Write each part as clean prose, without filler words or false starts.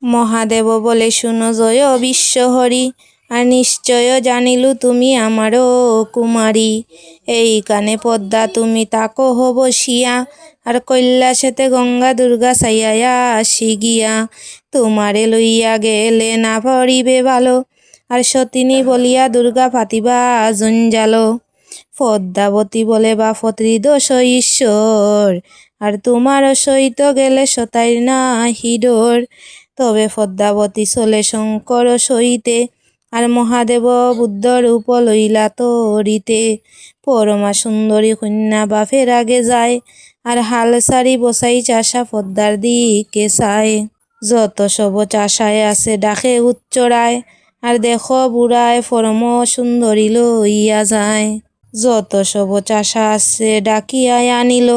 মহাদেব বলে শুনো জয় বিশ্বহরি, আর নিশ্চয় জানিলু তুমি আমারও কুমারী। এই কানে পদ্মা তুমি তাকো বসিয়া, আর কৈলাসেতে গঙ্গা দুর্গা সাইয়া আসি গিয়া। তোমারে লইয়া গেলে না পড়িবে ভালো, আর সতিনী বলিয়া দুর্গা পাতিবা জঞ্জালো। পদ্মাবতী বলে বাপ ত্রিদোষ ঈশ্বর, আর তোমার সহিত গেলে সতাই না হিডোর। তবে পদ্মাবতী চলে শঙ্কর সহিতে, আর মহাদেব বুদ্ধ রূপ লইলা তরিতে। পরমা সুন্দরী কন্যা বাপের আগে যায়, আর হাল সারি বসাই চাষা পদ্মার দিকে চায়। যত সব চাষায় আছে ডাকে উচ্চরায়, আর দেখো বুড়ায় পরম সুন্দরী লইয়া যায়। যত সব চাষা আছে ডাকিয়ায় আনিল,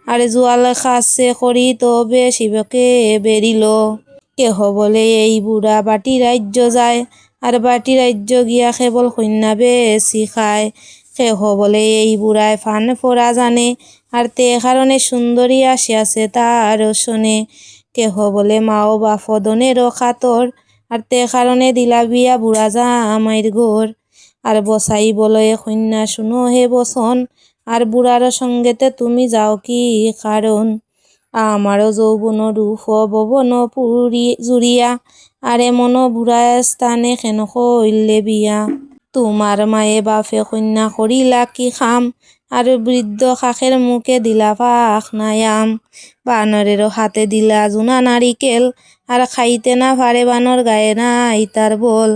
আর জোয়াল খাসে করি তবে শিবকে বেরিল। কেহ বলে এই বুড়া বাটি রাজ্য যায়, আর বাটি রাজ্য গিয়া কেবল কন্যা বেশি খায়। কেহ বলে এই বুড়ায় ফান ফোরা জানে, আর তে কারণে সুন্দরী আসিয়াছে তার শোনে। কেহ বলে মাও বাপ দনেরও খাতর, আর তে কারণে দিলা বিয়া বুড়া জামাইর ঘর। আর বসাই বলে কন্যা শুনো হে বসন, আর বুড়ার সঙ্গেতে তুমি যাও কি কারণ। আমারও যৌবন রূপ ববন পুরি জুড়িয়া, আর এমন বুড়া স্থানে কেন কইলে বিয়া। তোমার মায়ে বাপে কন্যা করিলা কি খাম, আর বৃদ্ধ কাকের মুখে দিলা পাখ নায়াম। বানরেরও হাতে দিলা জুনা নারিকেল, আর খাইতে না পারে বানর গায়ে নাই তার বল।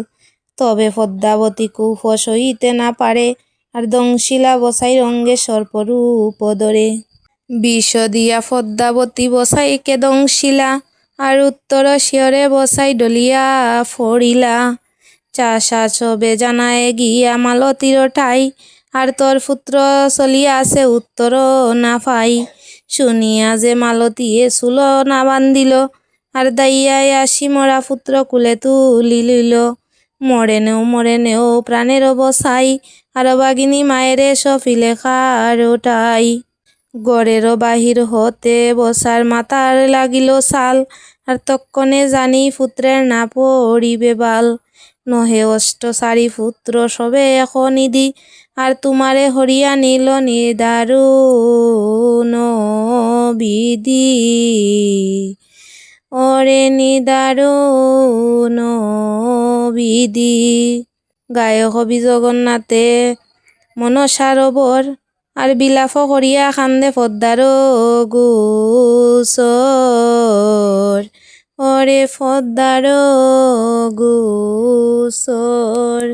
তবে পদ্মাবতী কুফ সইতে না পারে, আর দংশিলা বসাই রঙ্গে সর্পরূপ ধরে। বিষ দিয়া পদ্মাবতী বসাইকে দংশিলা, আর উত্তর শিয়রে বসাই ডলিয়া ফড়িলা। চাষা সবে জানায় গিয়া মালতীর ঠাই, আর তোর পুত্র চলিয়া আছে উত্তর না পাই। শুনিয়া যে মালতীয়ে চুল না বান্ধিল, আর দাইয়ায় আসি মরা পুত্র কুলে তুলি লইল। মরে নেও প্রাণের বসাই, আর বাগিনী মায়েরে সফিলে খারোটাই। গড়ের বাহির হতে বসার মাতার লাগিল সাল, আর তক্ষণে জানি পুত্রের না পড়িবে বাল। নহে অষ্ট সারি পুত্র সবে এখন নিধি, আর তোমারে হরিয়া নিল নিদারুণ বিধি। ওরে নিদারুণ বিধি। গায়ক কবি জগন্নাথে মনসারবর, আর বিলাপ করিয়া কান্দে পদ্মার গোচর। ওরে পদ্মার গোচর।